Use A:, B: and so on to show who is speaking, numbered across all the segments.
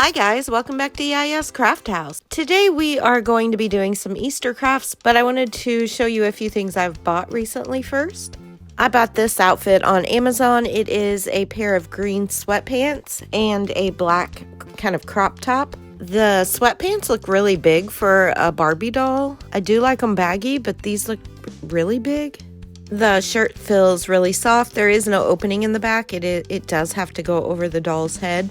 A: Hi guys, welcome back to Yaya's Craft House. Today we are going to be doing some Easter crafts, but I wanted to show you a few things I've bought recently first. I bought this outfit on Amazon. It is a pair of green sweatpants and a black kind of crop top. The sweatpants look really big for a Barbie doll. I do like them baggy, but these look really big. The shirt feels really soft. There is no opening in the back. It does have to go over the doll's head.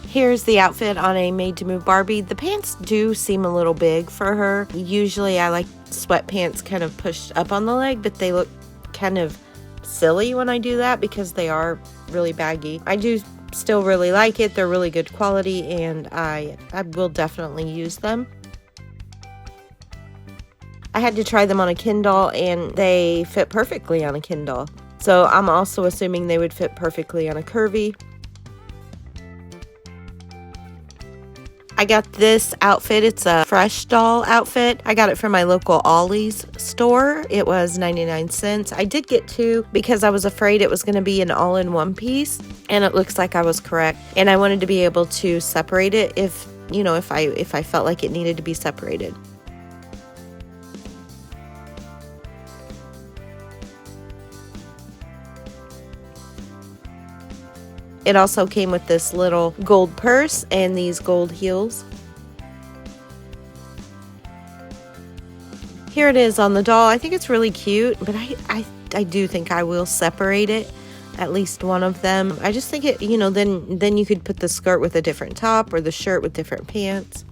A: Here's the outfit on a made-to-move Barbie. The pants do seem a little big for her. Usually I like sweatpants kind of pushed up on the leg, but they look kind of silly when I do that because they are really baggy. I do still really like it. They're really good quality and I will definitely use them. I had to try them on a Ken doll and they fit perfectly on a Ken doll. So I'm also assuming they would fit perfectly on a curvy. I got this outfit. It's a fresh doll outfit. I got it from my local Ollie's store. It was 99 cents. I did get two because I was afraid it was going to be an all-in-one piece, and it looks like I was correct. And I wanted to be able to separate it if I felt like it needed to be separated. It also came with this little gold purse and these gold heels. Here it is on the doll. I think it's really cute, but I do think I will separate it, at least one of them. I just think it, then you could put the skirt with a different top or the shirt with different pants.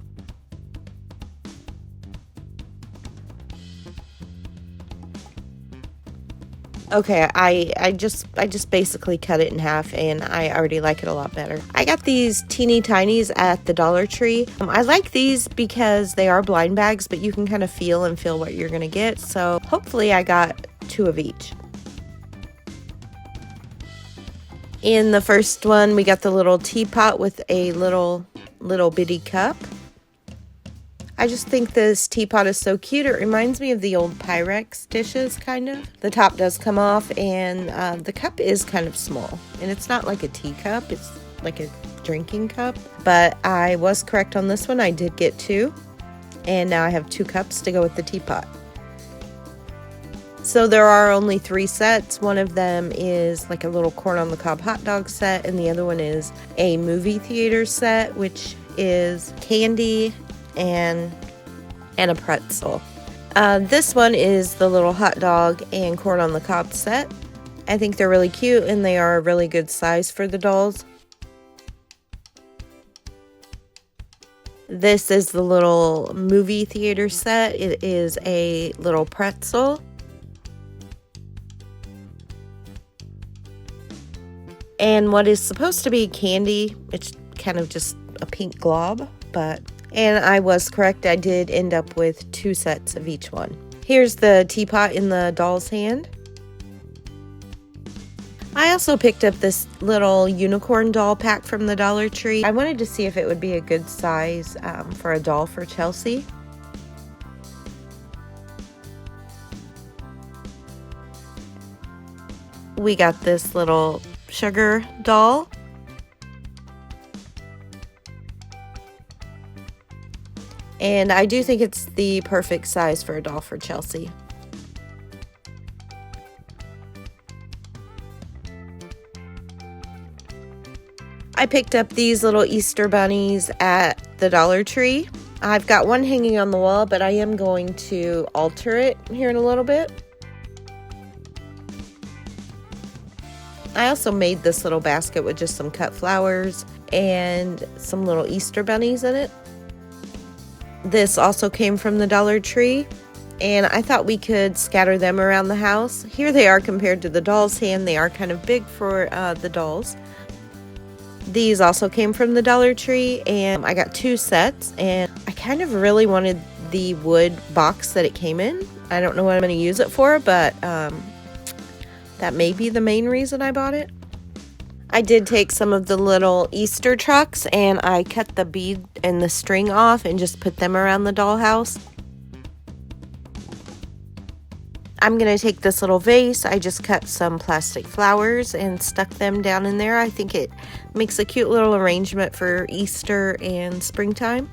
A: Okay, I just basically cut it in half and I already like it a lot better. I got these teeny tinies at the Dollar Tree. I like these because they are blind bags, but you can kind of feel what you're gonna get. So hopefully I got two of each. In the first one, we got the little teapot with a little bitty cup. I just think this teapot is so cute. It reminds me of the old Pyrex dishes, kind of. The top does come off, and the cup is kind of small. And it's not like a teacup, it's like a drinking cup. But I was correct on this one. I did get two. And now I have two cups to go with the teapot. So there are only 3 sets. One of them is like a little corn on the cob hot dog set, and the other one is a movie theater set, which is candy and a pretzel. This one is the little hot dog and corn on the cob set. I think they're really cute and they are a really good size for the dolls. This is the little movie theater set. It is a little pretzel. And what is supposed to be candy, it's kind of just a pink glob, and I was correct. I did end up with 2 sets of each one. Here's the teapot in the doll's hand. I also picked up this little unicorn doll pack from the Dollar Tree. I wanted to see if it would be a good size for a doll for Chelsea. We got this little sugar doll. And I do think it's the perfect size for a doll for Chelsea. I picked up these little Easter bunnies at the Dollar Tree. I've got one hanging on the wall, but I am going to alter it here in a little bit. I also made this little basket with just some cut flowers and some little Easter bunnies in it. This also came from the Dollar Tree, and I thought we could scatter them around the house. Here they are compared to the doll's hand. They are kind of big for the dolls. These also came from the Dollar Tree, and I got 2 sets, and I kind of really wanted the wood box that it came in. I don't know what I'm going to use it for, but that may be the main reason I bought it. I did take some of the little Easter trucks and I cut the bead and the string off and just put them around the dollhouse. I'm going to take this little vase. I just cut some plastic flowers and stuck them down in there. I think it makes a cute little arrangement for Easter and springtime.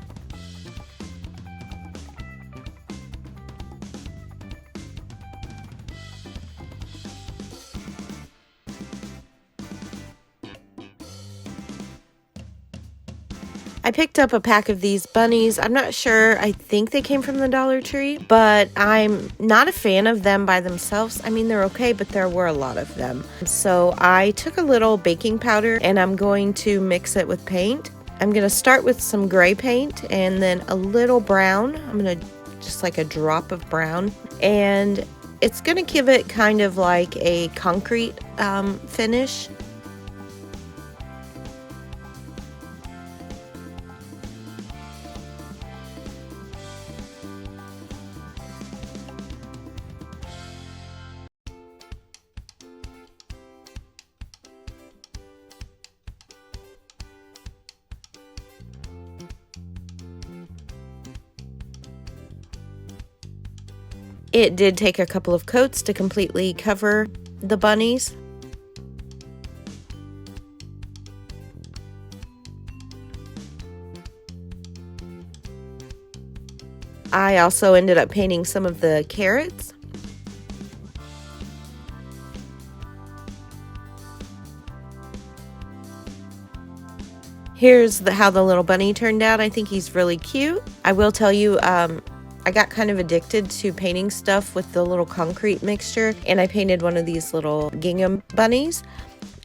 A: I picked up a pack of these bunnies. I'm not sure. I think they came from the Dollar Tree, but I'm not a fan of them by themselves. I mean, they're okay, but there were a lot of them. So I took a little baking powder and I'm going to mix it with paint. I'm going to start with some gray paint and then a little brown. I'm going to just like a drop of brown, and it's going to give it kind of like a concrete finish. It did take a couple of coats to completely cover the bunnies. I also ended up painting some of the carrots. Here's how the little bunny turned out. I think he's really cute. I will tell you, I got kind of addicted to painting stuff with the little concrete mixture, and I painted one of these little gingham bunnies,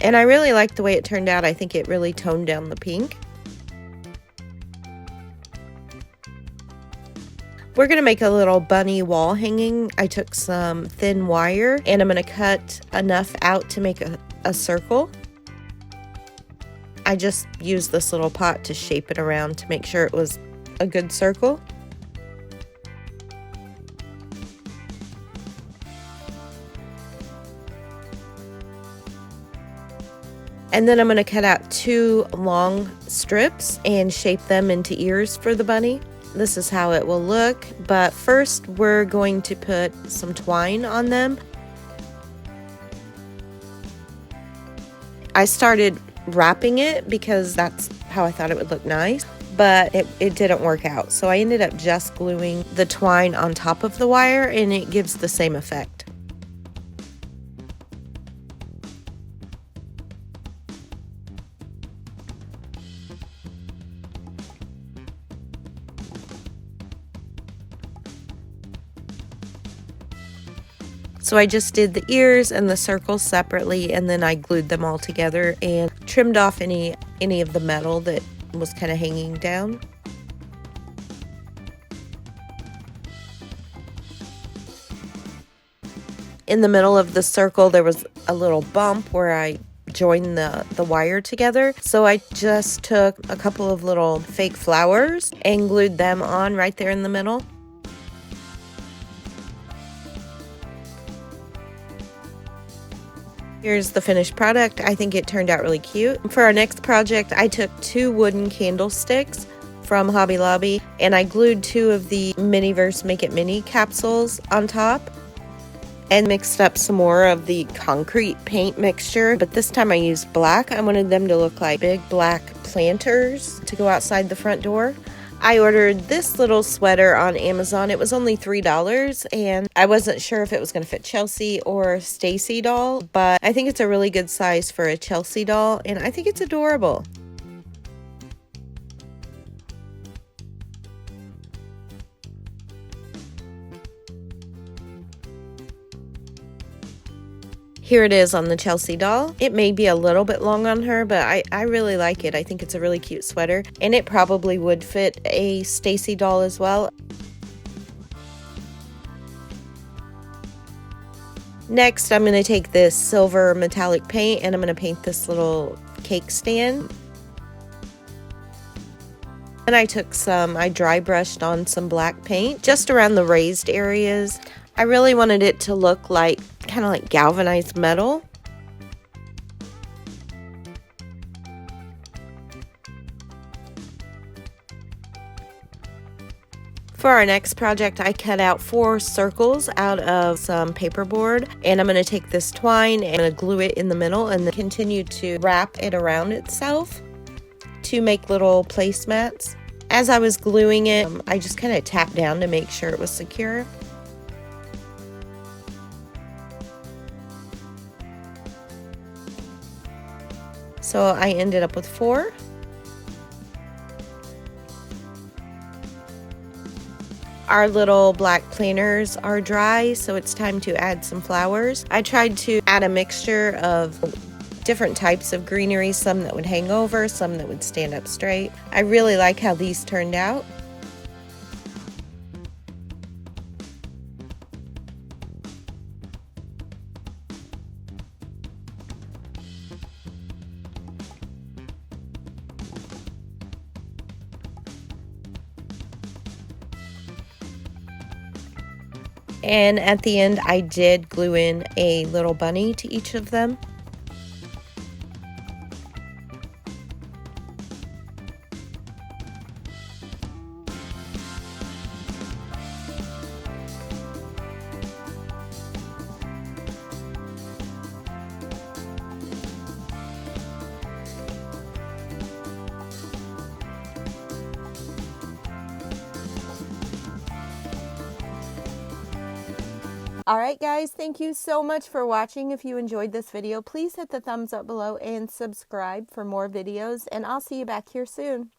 A: and I really liked the way it turned out. I think it really toned down the pink. We're going to make a little bunny wall hanging. I took some thin wire, and I'm going to cut enough out to make a circle. I just used this little pot to shape it around to make sure it was a good circle. And then I'm going to cut out 2 long strips and shape them into ears for the bunny. This is how it will look, but first we're going to put some twine on them. I started wrapping it because that's how I thought it would look nice, but it didn't work out. So I ended up just gluing the twine on top of the wire, and it gives the same effect. So I just did the ears and the circles separately, and then I glued them all together and trimmed off any of the metal that was kind of hanging down. In the middle of the circle, there was a little bump where I joined the wire together. So I just took a couple of little fake flowers and glued them on right there in the middle. Here's the finished product. I think it turned out really cute. For our next project, I took 2 wooden candlesticks from Hobby Lobby, and I glued 2 of the Miniverse Make It Mini capsules on top and mixed up some more of the concrete paint mixture, but this time I used black. I wanted them to look like big black planters to go outside the front door. I ordered this little sweater on Amazon. It was only $3, and I wasn't sure if it was going to fit Chelsea or Stacy doll, but I think it's a really good size for a Chelsea doll, and I think it's adorable. Here it is on the Chelsea doll. It may be a little bit long on her, but I really like it. I think it's a really cute sweater, and it probably would fit a Stacy doll as well. Next, I'm going to take this silver metallic paint, and I'm going to paint this little cake stand. And I dry brushed on some black paint just around the raised areas. I really wanted it to look like kind of like galvanized metal. For our next project, I cut out 4 circles out of some paperboard, and I'm going to take this twine and I'm going to glue it in the middle and then continue to wrap it around itself to make little placemats. As I was gluing it, I just kind of tapped down to make sure it was secure. So I ended up with 4. Our little black planters are dry, so it's time to add some flowers. I tried to add a mixture of different types of greenery, some that would hang over, some that would stand up straight. I really like how these turned out. And at the end, I did glue in a little bunny to each of them. Alright guys, thank you so much for watching. If you enjoyed this video, please hit the thumbs up below and subscribe for more videos, and I'll see you back here soon.